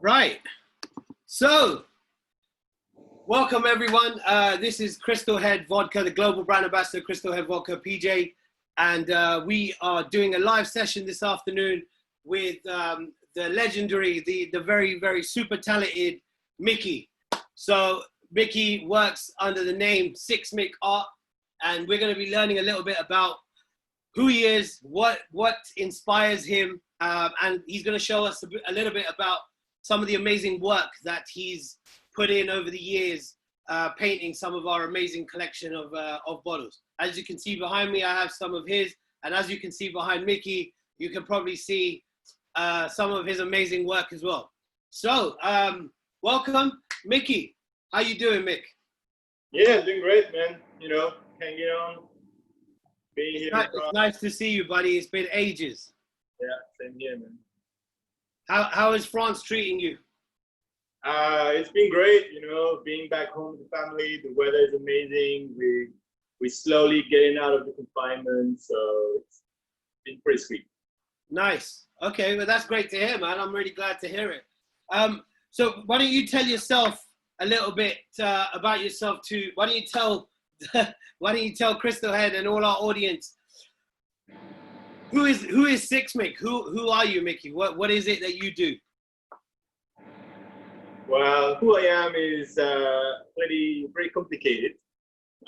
Right. So, welcome everyone. This is Crystal Head Vodka, the global brand ambassador, Crystal Head Vodka PJ. And we are doing a live session this afternoon with the legendary, the very, very super talented Mickey. So, Mickey works under the name Six Mick Art. And we're going to be learning a little bit about who he is, what inspires him. And he's going to show us a little bit about some of the amazing work that he's put in over the years, painting some of our amazing collection of bottles. As you can see behind me, I have some of his, and as you can see behind Mickey, you can probably see some of his amazing work as well. So, welcome, Mickey. How you doing, Mick? Yeah, doing great, man. You know, hanging on, being here. It's nice to see you, buddy. It's been ages. Yeah, same here, man. How is France treating you? It's been great, you know, being back home with the family. The weather is amazing. We're slowly getting out of the confinement, so it's been pretty sweet. Nice. Okay, well that's great to hear, man. I'm really glad to hear it. So why don't you tell yourself a little bit about yourself too? Why don't you tell Crystal Head and all our audience who is Six Mick? Who are you, Mickey? What is it that you do? Well, who I am is pretty complicated,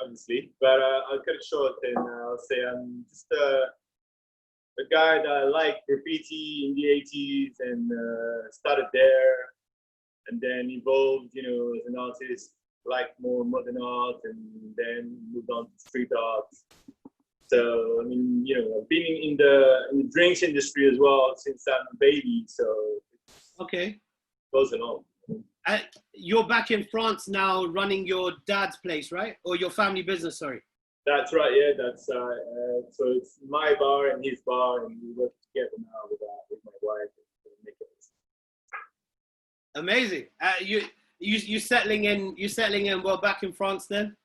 obviously. But I'll cut it short and I'll say I'm just a guy that liked graffiti in the 80s and started there, and then evolved, you know, as an artist, liked more modern art, and then moved on to street art. So, I mean, you know, I've been in the drinks industry as well since I'm a baby. So, okay, goes along. You're back in France now, running your dad's place, right? Or your family business? Sorry. That's right. Yeah, that's so it's my bar and his bar, and we work together now with my wife. Amazing. You settling in? You settling in well back in France then?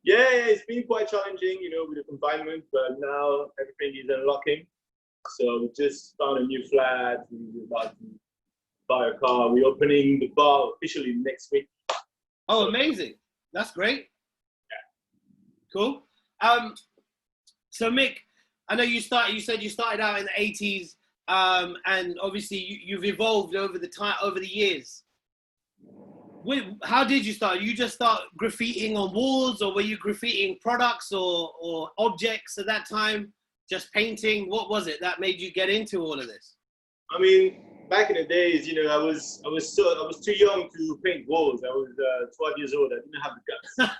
Yeah, it's been quite challenging, you know, with the confinement, but now everything is unlocking. So we just found a new flat. We're about to buy a car. We're opening the bar officially next week. Oh, amazing! That's great. Yeah. Cool. So Mick, I know you said you started out in the 80s, and obviously you've evolved over the years. How did you start? You just start graffitiing on walls, or were you graffitiing products or objects at that time? Just painting? What was it that made you get into all of this? I mean, back in the days, you know, I was too young to paint walls. I was 12 years old. I didn't have the guts.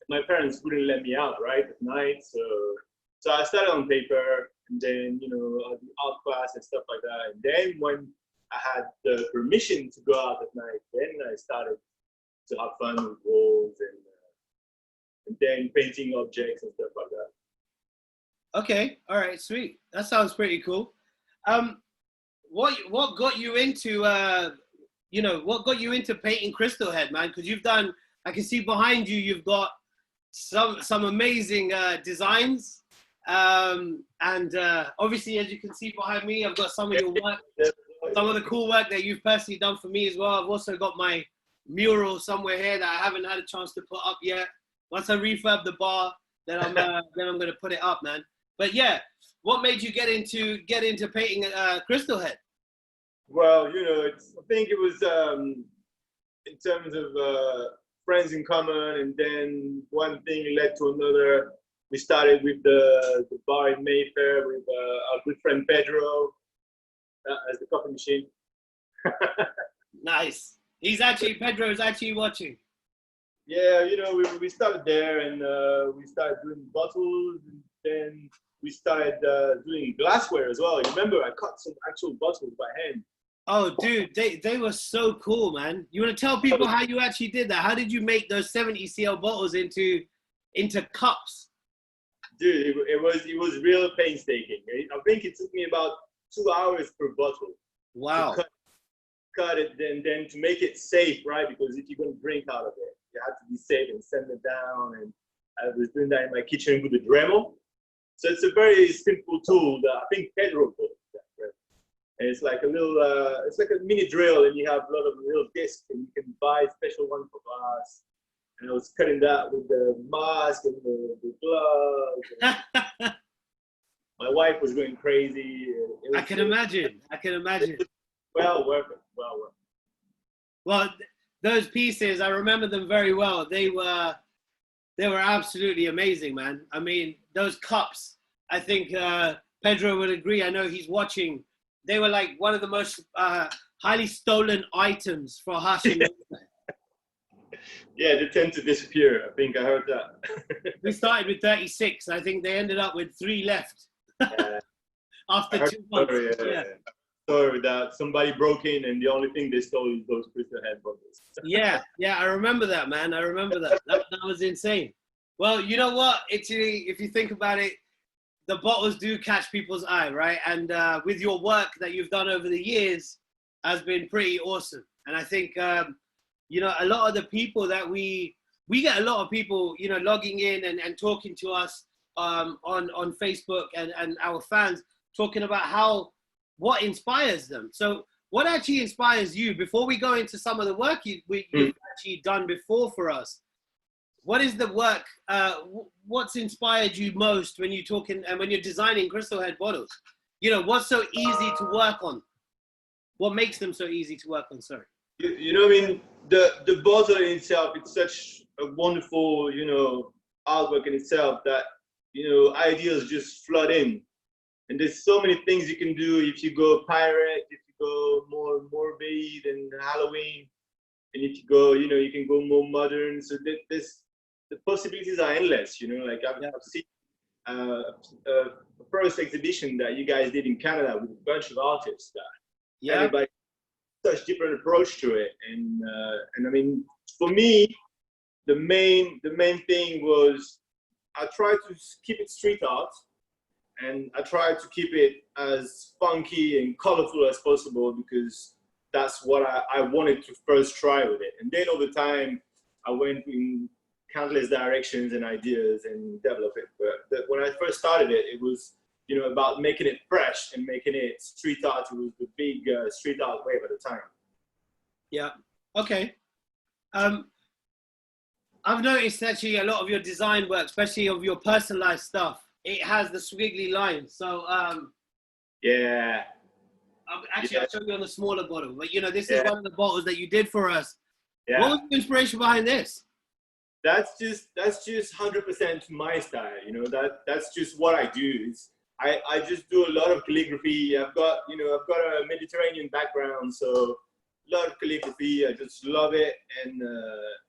My parents wouldn't let me out, right, at night. So I started on paper, and then, you know, the art class and stuff like that. And then when I had the permission to go out at night, then I started to have fun with walls and then painting objects and stuff like that. Okay, all right, sweet. That sounds pretty cool. What got you into what got you into painting Crystal Head, man? Because I can see behind you, you've got some amazing designs. And obviously, as you can see behind me, I've got some of your work. Some of the cool work that you've personally done for me as well. I've also got my mural somewhere here that I haven't had a chance to put up yet. Once I refurb the bar, then I'm going to put it up, man. But yeah, what made you get into painting Crystal Head? Well, you know, I think it was in terms of friends in common, and then one thing led to another. We started with the bar in Mayfair with our good friend Pedro. As the coffee machine. Nice. Pedro is actually watching. Yeah, you know, we started there, and we started doing bottles, and then we started doing glassware as well. You remember, I cut some actual bottles by hand. Oh, dude, they were so cool, man. You want to tell people how you actually did that? How did you make those 70 cl bottles into cups? Dude, it was real painstaking. I think it took me about 2 hours per bottle. Wow. Cut it, then to make it safe, right? Because if you're going to drink out of it, you have to be safe and send it down. And I was doing that in my kitchen with a Dremel. So it's a very simple tool that I think Pedro built. And it's like a little, it's like a mini drill, and you have a lot of little discs, and you can buy a special one for glass. And I was cutting that with the mask and the gloves. My wife was going crazy. I can imagine. I can imagine. Well worth it. Well worth it. Well, those pieces, I remember them very well. They were absolutely amazing, man. I mean, those cups, I think Pedro would agree. I know he's watching. They were like one of the most highly stolen items for Hashi. Yeah, they tend to disappear. I think I heard that. We started with 36. I think they ended up with 3 left after 2 months. Story that somebody broke in and the only thing they stole is those Crystal Head Vodkas. Yeah, I remember that, man. I remember that. That was insane. Well, you know what? Actually, if you think about it, the bottles do catch people's eye, right? And with your work that you've done over the years has been pretty awesome. And I think, you know, a lot of the people that we get a lot of people, you know, logging in and talking to us on Facebook and our fans talking about what inspires them. So what actually inspires you, before we go into some of the work you've actually done before for us? What is the work, what's inspired you most when you're talking and when you're designing Crystal Head bottles? You know, what's so easy to work on? What makes them so easy to work on, sorry? You know, I mean, the bottle in itself, it's such a wonderful, you know, artwork in itself that, you know, ideas just flood in. And there's so many things you can do if you go pirate, if you go more morbid and Halloween, and if you go, you know, you can go more modern. So the possibilities are endless, you know. Like I've seen a first exhibition that you guys did in Canada with a bunch of artists that everybody such different approach to it. And I mean, for me, the main thing was I tried to keep it street art. And I tried to keep it as funky and colorful as possible because that's what I wanted to first try with it. And then over time, I went in countless directions and ideas and developed it. But when I first started it, it was, you know, about making it fresh and making it street art. It was the big street art wave at the time. Yeah. Okay. I've noticed actually a lot of your design work, especially of your personalized stuff, it has the squiggly lines. So, yeah. I'll show you on the smaller bottle. But, you know, this is one of the bottles that you did for us. Yeah. What was the inspiration behind this? That's just 100% my style. You know, that's just what I do. I just do a lot of calligraphy. I've got a Mediterranean background, so a lot of calligraphy. I just love it, and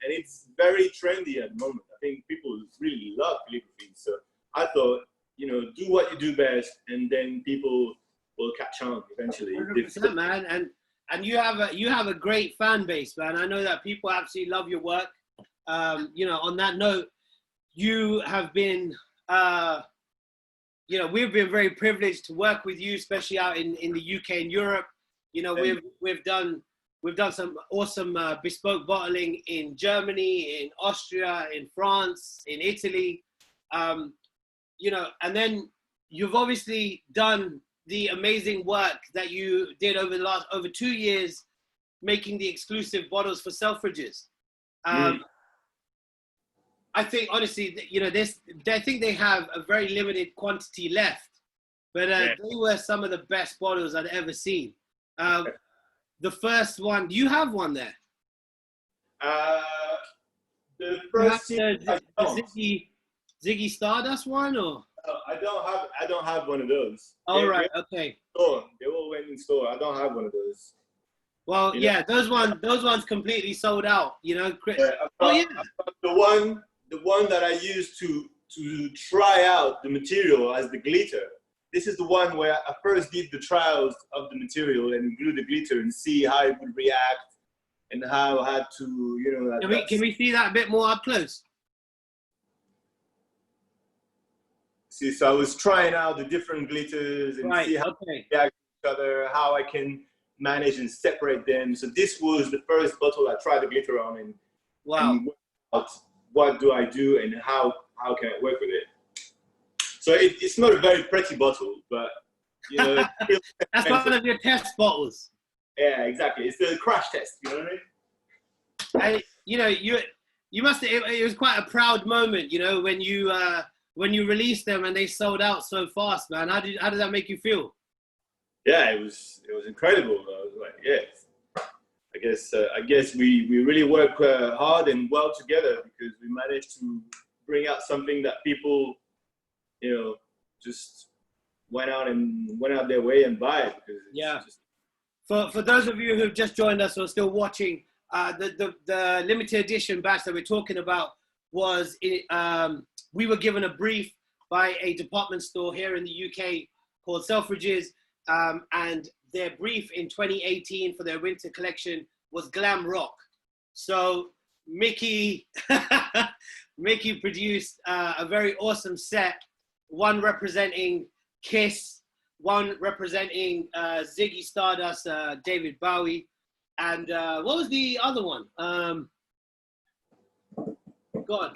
it's very trendy at the moment. I think people really love calligraphy. So I thought, you know, do what you do best, and then people will catch on eventually. 100%, man, and you have a great fan base, man. I know that people absolutely love your work. You know, on that note, you have been, you know, we've been very privileged to work with you, especially out in the UK and Europe. You know, we've done some awesome bespoke bottling in Germany, in Austria, in France, in Italy. You know, and then you've obviously done the amazing work that you did over 2 years, making the exclusive bottles for Selfridges. I think honestly, you know, I think they have a very limited quantity left, but they were some of the best bottles I'd ever seen. The first one, do you have one there? The first Ziggy Stardust one, or? I don't have one of those. All right, okay. They all went in store. I don't have one of those. Well, yeah, those ones completely sold out. You know, I've got the one that I used to try out the material as the glitter. This is the one where I first did the trials of the material and glue the glitter and see how it would react and how I had to, you know. Can we see that a bit more up close? See, so I was trying out the different glitters and see how they react to each other, how I can manage and separate them. So this was the first bottle I tried the glitter on, and what do I do and how can I work with it? So it's not a very pretty bottle, but You know, that's one of your test bottles. Yeah, exactly. It's the crash test. You know what I mean? And you know, you must. It was quite a proud moment, you know, when you released them and they sold out so fast, man. How did that make you feel? Yeah, it was incredible. I was like, yes. I guess we really work hard and well together, because we managed to bring out something that people, you know, just went out their way and buy it. Yeah. For those of you who've just joined us or still watching, the limited edition batch that we're talking about was we were given a brief by a department store here in the UK called Selfridges, and their brief in 2018 for their winter collection was glam rock. So Mickey produced a very awesome set, one representing Kiss, one representing Ziggy Stardust, David Bowie, and what was the other one? God.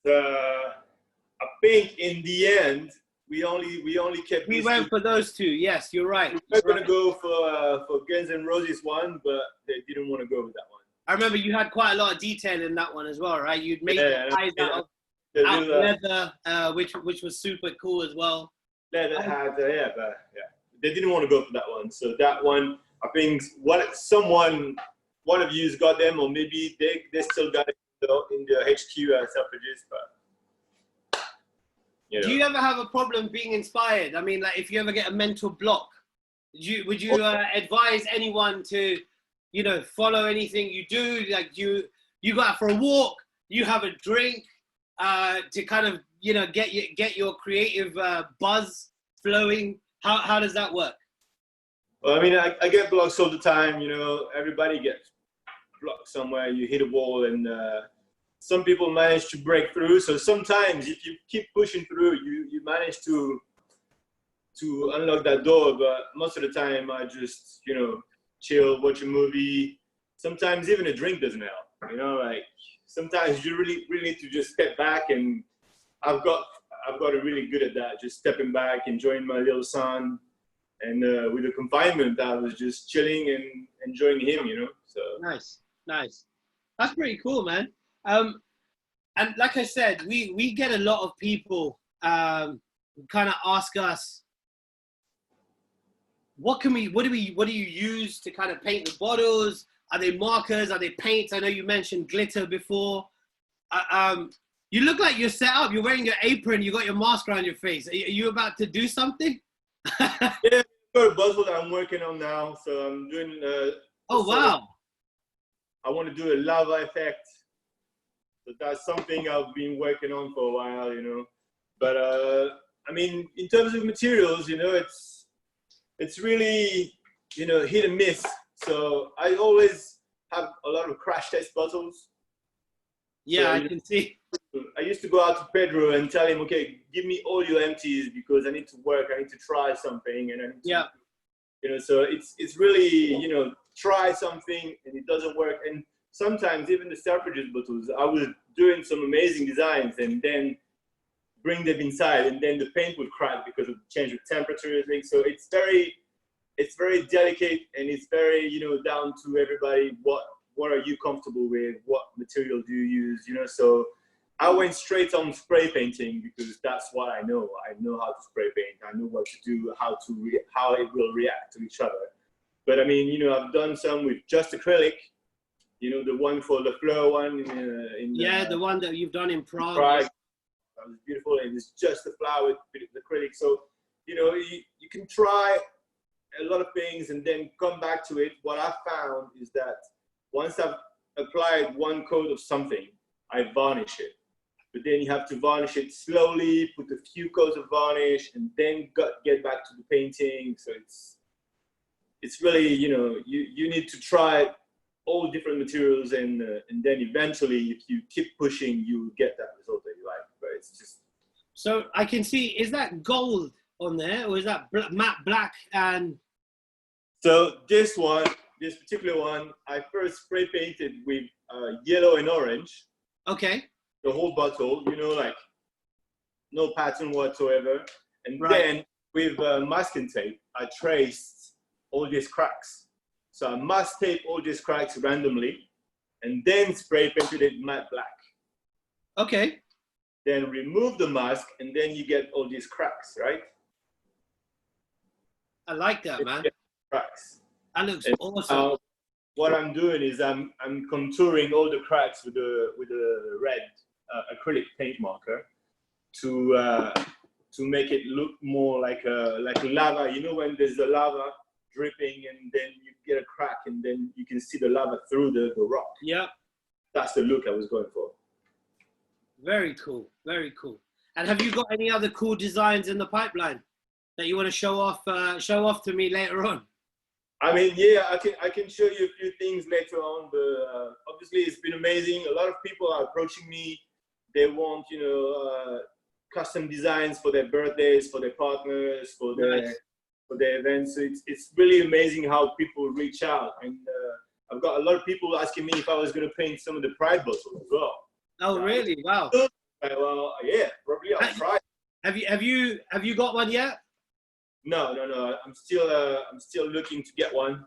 I think in the end we only kept. We went for those two. Yes, you're right. We were gonna go for Guns N' Roses one, but they didn't want to go with that one. I remember you had quite a lot of detail in that one as well, right? You'd made eyes out of leather, which was super cool as well. Leather hat, but they didn't want to go for that one. So that one, I think, one of you's got them, or maybe they still got it in the HQ Selfridges, but. You know. Do you ever have a problem being inspired? I mean, like, if you ever get a mental block, would you advise anyone to, you know, follow anything you do? Like, you go out for a walk, you have a drink, to kind of, you know, get your creative buzz flowing. How does that work? Well, I mean, I get blocks all the time. You know, everybody gets blocked somewhere. You hit a wall, and some people manage to break through. So sometimes if you keep pushing through, you manage to unlock that door. But most of the time I just, you know, chill, watch a movie. Sometimes even a drink doesn't help. You know, like sometimes you really need to just step back, and I've got really good at that, just stepping back, enjoying my little son. And with the confinement, I was just chilling and enjoying him, you know. So nice. That's pretty cool, man. And like I said, we get a lot of people kind of ask us, what do you use to kind of paint the bottles? Are they markers? Are they paints? I know you mentioned glitter before. You look like you're set up. You're wearing your apron. You got your mask around your face. Are you about to do something? Yeah, I've got a bottle that I'm working on now. So I'm doing. Oh wow! I want to do a lava effect. So that's something I've been working on for a while, you know. But I mean, in terms of materials, you know, it's really, you know, hit and miss. So I always have a lot of crash test bottles. Yeah, so, I can see. I used to go out to Pedro and tell him, okay, give me all your empties because I need to work, I need to try something, and I need to, you know. So it's really, you know, try something and it doesn't work. And sometimes even the Selfridges bottles, I was doing some amazing designs and then bring them inside, and then the paint would crack because of the change of temperature and things. So it's very delicate, and it's very, you know, down to everybody. What are you comfortable with? What material do you use? You know, so I went straight on spray painting because that's what I know. I know how to spray paint. I know what to do, how it will react to each other. But I mean, you know, I've done some with just acrylic. You know, the one for the Fleur one. The one that you've done in Prague. That was beautiful, and it's just the flower with the acrylic. So, you know, you can try a lot of things and then come back to it. What I found is that once I've applied one coat of something, I varnish it. But then you have to varnish it slowly, put a few coats of varnish, and then get back to the painting. So it's really, you know, you need to try all different materials, and then eventually, if you keep pushing, you get that result that you like. But it's just. So I can see, is that gold on there, or is that matte black? And so this particular one, I first spray painted with yellow and orange. Okay. The whole bottle, you know, like no pattern whatsoever, and right. then with masking tape, I traced all these cracks. So I mask tape all these cracks randomly, and then spray painted it matte black. Okay. Then remove the mask, and then you get all these cracks, right? I like that, man. Cracks. That looks And awesome. what I'm doing is I'm contouring all the cracks with the red acrylic paint marker to make it look more like a lava. You know, when there's the lava dripping and then you get a crack and then you can see the lava through the rock. Yeah. That's the look I was going for. Very cool. Very cool. And have you got any other cool designs in the pipeline that you want to show off to me later on? I mean, yeah, I can show you a few things later on, but obviously it's been amazing. A lot of people are approaching me. They want, you know, custom designs for their birthdays, for their partners, for their events. So it's really amazing how people reach out. And I've got a lot of people asking me if I was going to paint some of the Pride bottles as well. Oh, really? Wow. Well, yeah, probably I'll try. Have you got one yet? No. I'm still looking to get one.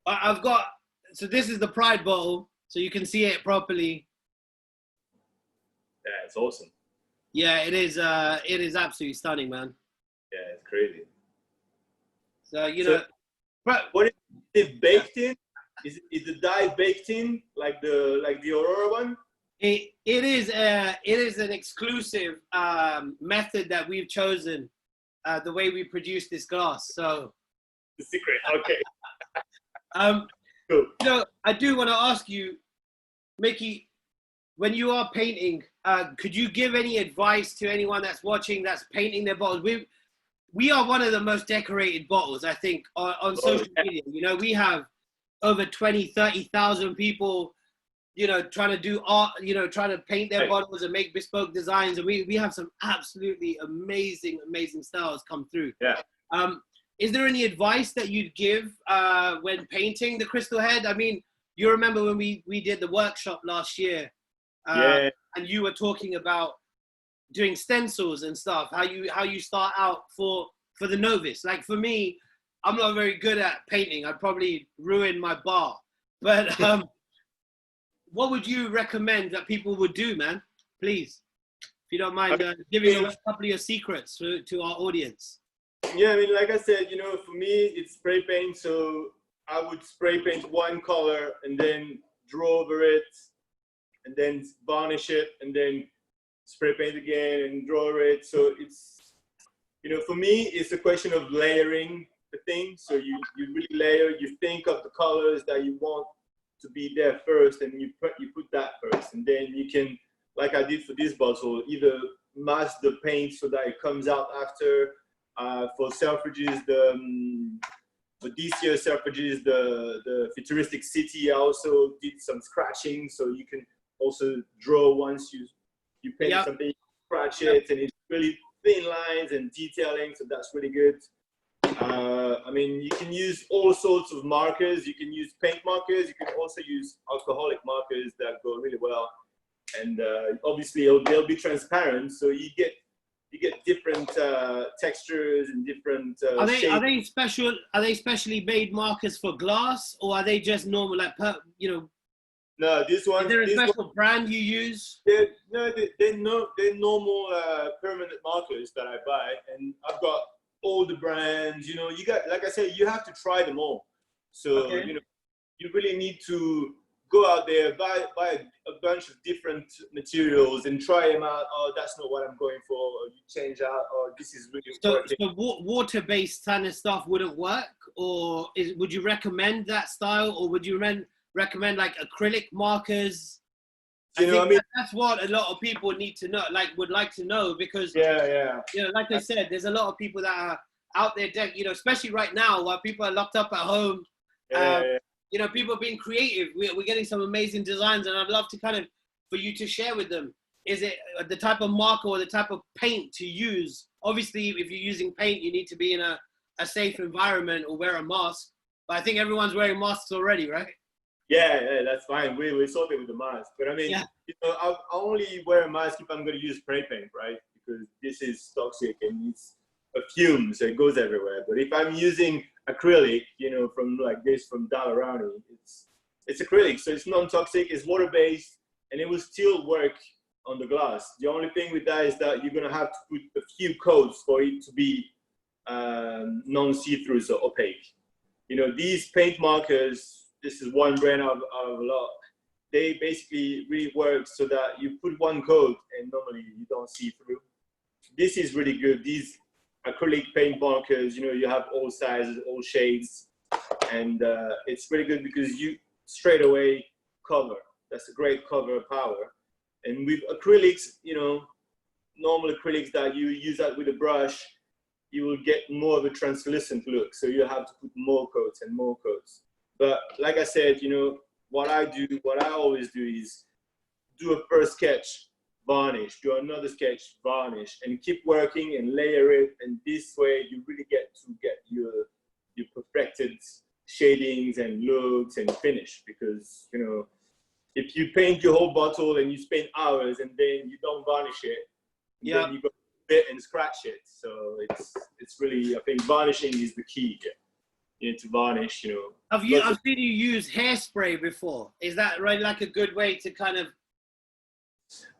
I've got. So this is the Pride bottle, so you can see it properly. Yeah, it's awesome. Yeah, it is. It is absolutely stunning, man. Yeah, it's crazy. So you know, what is it baked in? Is the dye baked in like the Aurora one? It is an exclusive method that we've chosen. The way we produce this glass, so the secret. Okay. Cool. You know, I do want to ask you, Mickey, when you are painting, could you give any advice to anyone that's watching that's painting their bottles? We are one of the most decorated bottles, I think, on social media. You know, we have over 30,000 people, you know, trying to do art, you know, trying to paint their bottles and make bespoke designs. And we have some absolutely amazing styles come through. Yeah. Is there any advice that you'd give when painting the Crystal Head? I mean, you remember when we did the workshop last year, and you were talking about doing stencils and stuff, how you start out for the novice. Like for me, I'm not very good at painting. I'd probably ruin my bar. But what would you recommend that people would do, man? Please, if you don't mind giving a couple of your secrets to our audience. Yeah, I mean, like I said, you know, for me, it's spray paint. So I would spray paint one color and then draw over it and then varnish it and then spray paint again and draw over it. So it's, you know, for me, it's a question of layering the thing. So you really layer, you think of the colors that you want to be there first, and you put that first, and then you can, like I did for this bottle, either mask the paint so that it comes out after. For Selfridges, for this year Selfridges, the futuristic city, I also did some scratching, so you can also draw once you paint something, you scratch it, and it's really thin lines and detailing, so that's really good. I mean, you can use all sorts of markers. You can use paint markers. You can also use alcoholic markers that go really well. And obviously, they'll be transparent, so you get different textures and different shapes. Are they special? Are they specially made markers for glass, or are they just normal, like you know? No, this one. Is there a special brand you use? They're normal permanent markers that I buy, and I've got all the brands. You know, you got, like I said, you have to try them all. So you know, you really need to go out there, buy a bunch of different materials and try them out. Oh, that's not what I'm going for. Or you change out. Oh, this is really working. So water-based kind of stuff wouldn't work, or would you recommend that style, or would you recommend like acrylic markers? You know, I mean, that's what a lot of people need to know, would like to know, because you know, like I said, there's a lot of people that are out there, you know, especially right now while people are locked up at home. You know, people are being creative. We're getting some amazing designs, and I'd love to for you to share with them. Is it the type of marker or the type of paint to use? Obviously, if you're using paint, you need to be in a safe environment or wear a mask. But I think everyone's wearing masks already, right? Yeah, that's fine. We sorted with the mask. But I mean, you know, I'll only wear a mask if I'm going to use spray paint, right? Because this is toxic and a fume, so it goes everywhere. But if I'm using acrylic, you know, from like this from Dalarani, it's acrylic, so it's non-toxic, it's water-based, and it will still work on the glass. The only thing with that is that you're gonna have to put a few coats for it to be non-see-through, so opaque. You know, these paint markers, this is one brand of a lot. They basically really work so that you put one coat and normally you don't see through. This is really good. These acrylic paint markers, you know, you have all sizes, all shades, and it's really good because you straight away cover. That's a great cover power. And with acrylics, you know, normal acrylics that you use that with a brush, you will get more of a translucent look. So you have to put more coats and more coats. But like I said, you know, what I always do is do a first sketch, varnish, do another sketch, varnish, and keep working and layer it. And this way you really get your perfected shadings and looks and finish. Because, you know, if you paint your whole bottle and you spend hours and then you don't varnish it, then you go bit and scratch it. So it's really, I think varnishing is the key here. You need to varnish, you know. I've seen you use hairspray before. Is that right? Like a good way to kind of?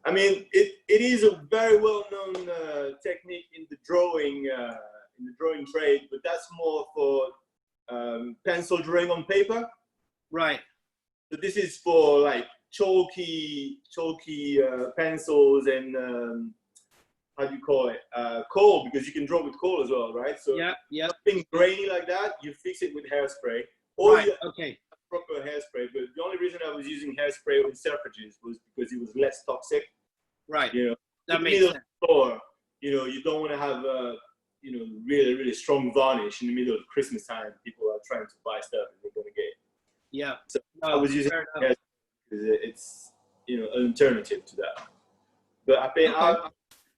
I mean, it is a very well-known technique in the drawing trade, but that's more for pencil drawing on paper. Right. So this is for like chalky pencils and how do you call it? Coal, because you can draw with coal as well, right? So something grainy like that, you fix it with hairspray. Or proper hairspray. But the only reason I was using hairspray with Selfridges was because it was less toxic. Right. You know, that makes sense. Store, you know, you don't want to have you know, really, really strong varnish in the middle of Christmas time. People are trying to buy stuff and they're going to get it. Yeah. So I was using hairspray because it's, you know, an alternative to that. But I think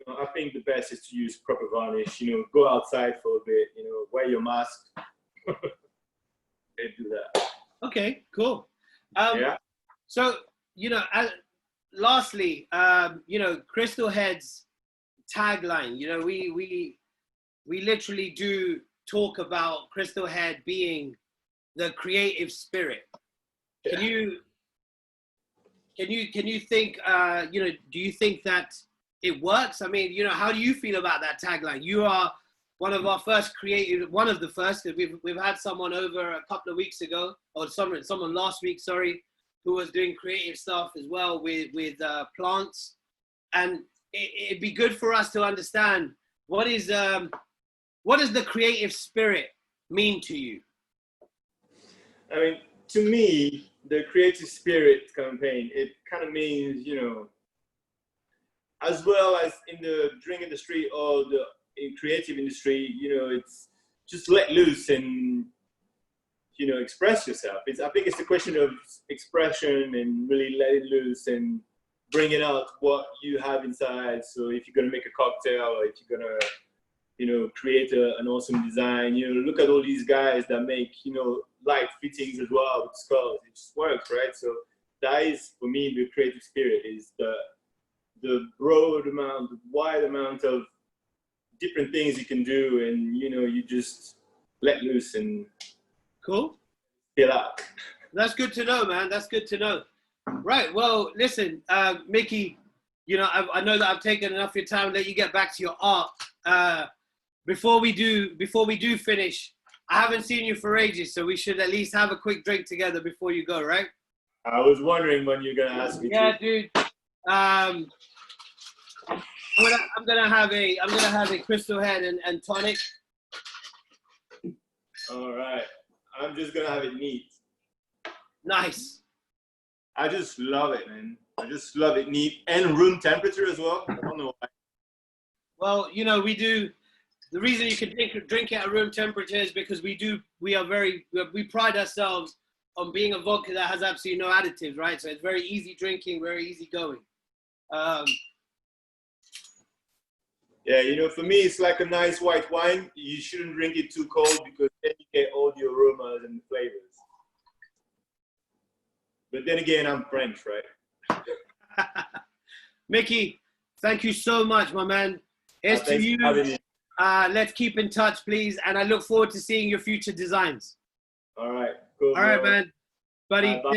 I think the best is to use proper varnish. You know, go outside for a bit. You know, wear your mask. And do that. Okay, cool. So, you know, lastly, you know, Crystal Head's tagline. You know, we literally do talk about Crystal Head being the creative spirit. Can you think? You know, do you think that it works? I mean, you know, how do you feel about that tagline? You are one of our first one of the first. We've had someone over a couple of weeks ago, or someone last week, sorry, who was doing creative stuff as well with plants. And it'd be good for us to understand what does the creative spirit mean to you? I mean, to me, the creative spirit campaign, it kind of means, you know, as well as in the drink industry or in creative industry, you know, it's just let loose and, you know, express yourself. I think it's a question of expression and really letting loose and bringing out what you have inside. So if you're going to make a cocktail or if you're going to, you know, create an awesome design, you know, look at all these guys that make, you know, light fittings as well with skulls. It just works, right? So that is, for me, the creative spirit is the broad amount, the wide amount of different things you can do, and, you know, you just let loose and cool. Feel out. That's good to know, man. That's good to know. Right. Well, listen, Mickey, you know, I know that I've taken enough of your time. Let you get back to your art. Before we do finish, I haven't seen you for ages, so we should at least have a quick drink together before you go, right? I was wondering when you're gonna ask me. Yeah, dude. I'm gonna have a Crystal Head and tonic. All right. I'm just gonna have it neat. Nice. I just love it, man. I just love it neat and room temperature as well. I don't know why. Well, you know, we do. The reason you can drink it at room temperature is because we pride ourselves on being a vodka that has absolutely no additives, right? So it's very easy drinking, very easy going. Yeah, you know, for me, it's like a nice white wine. You shouldn't drink it too cold because then you get all the aromas and the flavors. But then again, I'm French, right? Mickey, thank you so much, my man. Here's to you. Let's keep in touch, please. And I look forward to seeing your future designs. All right, cool. All right, man. Buddy. Bye.